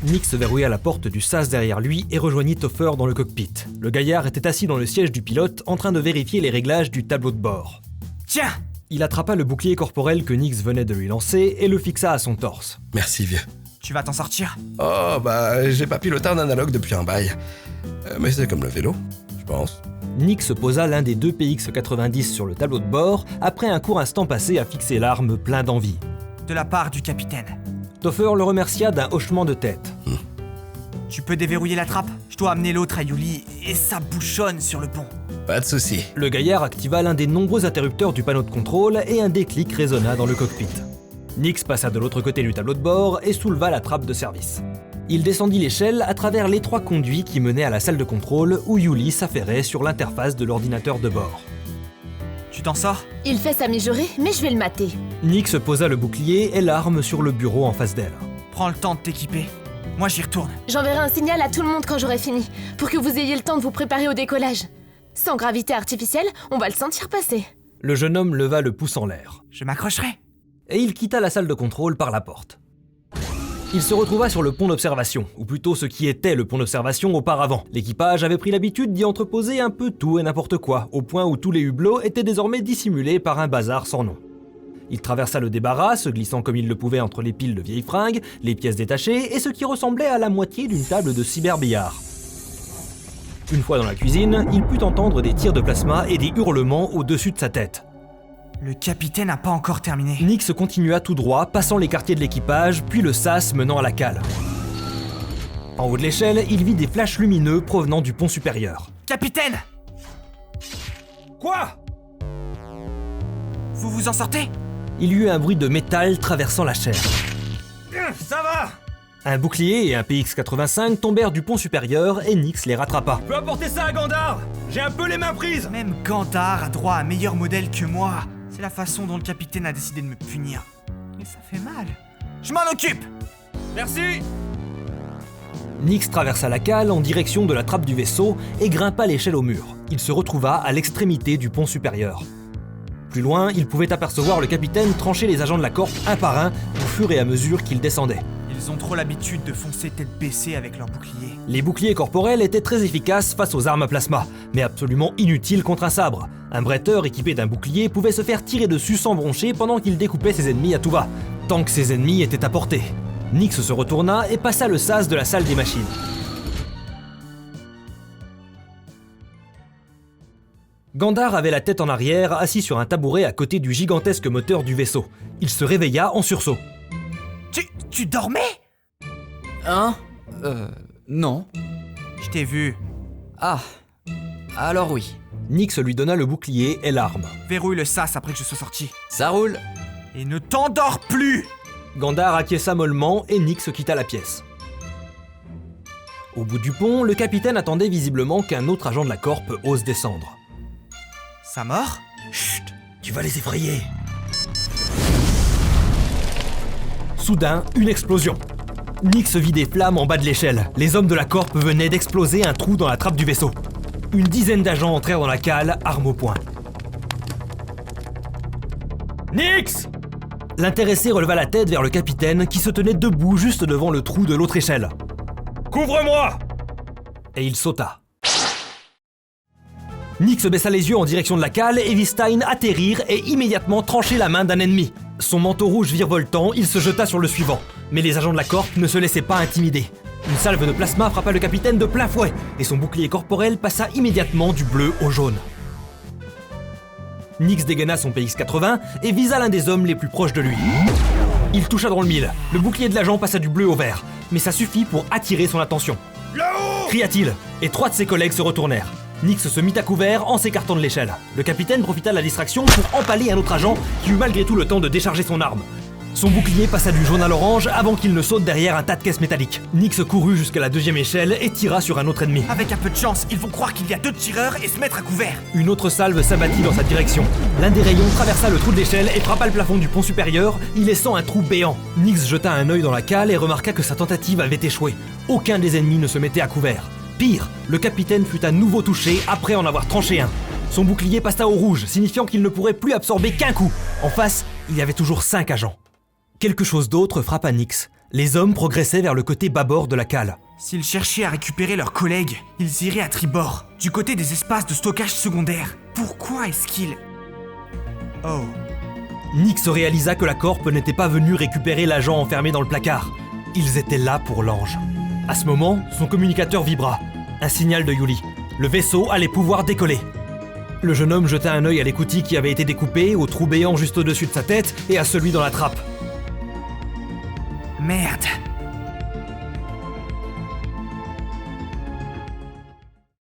Nix verrouilla la porte du sas derrière lui et rejoignit Topher dans le cockpit. Le gaillard était assis dans le siège du pilote en train de vérifier les réglages du tableau de bord. Tiens! Il attrapa le bouclier corporel que Nix venait de lui lancer et le fixa à son torse. Merci, vieux. Tu vas t'en sortir? Oh, j'ai pas piloté un analogue depuis un bail. Mais c'est comme le vélo, je pense. Nix posa l'un des deux PX-90 sur le tableau de bord après un court instant passé à fixer l'arme plein d'envie. De la part du capitaine. Topher le remercia d'un hochement de tête. Tu peux déverrouiller la trappe? Je dois amener l'autre à Yuli et ça bouchonne sur le pont. Pas de souci. Le gaillard activa l'un des nombreux interrupteurs du panneau de contrôle et un déclic résonna dans le cockpit. Nix passa de l'autre côté du tableau de bord et souleva la trappe de service. Il descendit l'échelle à travers l'étroit conduit qui menait à la salle de contrôle où Yuli s'affairait sur l'interface de l'ordinateur de bord. Tu t'en sors? Il fait sa mijaurée, mais je vais le mater. Nix posa le bouclier et l'arme sur le bureau en face d'elle. Prends le temps de t'équiper. Moi j'y retourne. J'enverrai un signal à tout le monde quand j'aurai fini, pour que vous ayez le temps de vous préparer au décollage. Sans gravité artificielle, on va le sentir passer. Le jeune homme leva le pouce en l'air. Je m'accrocherai. Et il quitta la salle de contrôle par la porte. Il se retrouva sur le pont d'observation, ou plutôt ce qui était le pont d'observation auparavant. L'équipage avait pris l'habitude d'y entreposer un peu tout et n'importe quoi, au point où tous les hublots étaient désormais dissimulés par un bazar sans nom. Il traversa le débarras, se glissant comme il le pouvait entre les piles de vieilles fringues, les pièces détachées et ce qui ressemblait à la moitié d'une table de cyberbillard. Une fois dans la cuisine, il put entendre des tirs de plasma et des hurlements au-dessus de sa tête. Le capitaine n'a pas encore terminé. Nix continua tout droit, passant les quartiers de l'équipage, puis le sas menant à la cale. En haut de l'échelle, il vit des flashs lumineux provenant du pont supérieur. Capitaine! Quoi? Vous vous en sortez? Il y eut un bruit de métal traversant la chair. Ça va! Un bouclier et un PX-85 tombèrent du pont supérieur et Nix les rattrapa. Je peux apporter ça à Gandar? J'ai un peu les mains prises. Même Gandar a droit à un meilleur modèle que moi. C'est la façon dont le capitaine a décidé de me punir. Mais ça fait mal. Je m'en occupe! Merci. Nix traversa la cale en direction de la trappe du vaisseau et grimpa l'échelle au mur. Il se retrouva à l'extrémité du pont supérieur. Plus loin, il pouvait apercevoir le capitaine trancher les agents de la Corp un par un au fur et à mesure qu'ils descendaient. Ils ont trop l'habitude de foncer tête baissée avec leurs boucliers. Les boucliers corporels étaient très efficaces face aux armes à plasma, mais absolument inutiles contre un sabre. Un bretteur équipé d'un bouclier pouvait se faire tirer dessus sans broncher pendant qu'il découpait ses ennemis à tout va, tant que ses ennemis étaient à portée. Nix se retourna et passa le sas de la salle des machines. Gandar avait la tête en arrière, assis sur un tabouret à côté du gigantesque moteur du vaisseau. Il se réveilla en sursaut. Tu dormais? Hein? Non. Je t'ai vu. Ah. Alors oui. Nix lui donna le bouclier et l'arme. Verrouille le sas après que je sois sorti. Ça roule. Et ne t'endors plus! Gandar acquiesça mollement et Nix quitta la pièce. Au bout du pont, le capitaine attendait visiblement qu'un autre agent de la Corp ose descendre. Sa mort? Chut, tu vas les effrayer. Soudain, une explosion. Nix vit des flammes en bas de l'échelle. Les hommes de la Corp venaient d'exploser un trou dans la trappe du vaisseau. Une dizaine d'agents entrèrent dans la cale, armes au poing. Nix! L'intéressé releva la tête vers le capitaine qui se tenait debout juste devant le trou de l'autre échelle. Couvre-moi! Et il sauta. Nix baissa les yeux en direction de la cale et vit Stein atterrir et immédiatement trancher la main d'un ennemi. Son manteau rouge virevoltant, il se jeta sur le suivant. Mais les agents de la Corp ne se laissaient pas intimider. Une salve de plasma frappa le capitaine de plein fouet et son bouclier corporel passa immédiatement du bleu au jaune. Nix dégaina son PX-80 et visa l'un des hommes les plus proches de lui. Il toucha dans le mille. Le bouclier de l'agent passa du bleu au vert, mais ça suffit pour attirer son attention. Là-haut! Cria-t-il, et 3 de ses collègues se retournèrent. Nix se mit à couvert en s'écartant de l'échelle. Le capitaine profita de la distraction pour empaler un autre agent qui eut malgré tout le temps de décharger son arme. Son bouclier passa du jaune à l'orange avant qu'il ne saute derrière un tas de caisses métalliques. Nix courut jusqu'à la 2e échelle et tira sur un autre ennemi. Avec un peu de chance, ils vont croire qu'il y a 2 tireurs et se mettre à couvert. Une autre salve s'abattit dans sa direction. L'un des rayons traversa le trou de l'échelle et frappa le plafond du pont supérieur, y laissant un trou béant. Nix jeta un œil dans la cale et remarqua que sa tentative avait échoué. Aucun des ennemis ne se mettait à couvert. Pire, le capitaine fut à nouveau touché après en avoir tranché un. Son bouclier passa au rouge, signifiant qu'il ne pourrait plus absorber qu'un coup. En face, il y avait toujours 5 agents. Quelque chose d'autre frappa Nix. Les hommes progressaient vers le côté bâbord de la cale. S'ils cherchaient à récupérer leurs collègues, ils iraient à tribord, du côté des espaces de stockage secondaires. Pourquoi est-ce qu'ils... Oh. Nix réalisa que la Corp n'était pas venue récupérer l'agent enfermé dans le placard. Ils étaient là pour l'ange. À ce moment, son communicateur vibra. Un signal de Yuli. Le vaisseau allait pouvoir décoller. Le jeune homme jeta un œil à l'écoutille qui avait été découpé, au trou béant juste au-dessus de sa tête et à celui dans la trappe. Merde.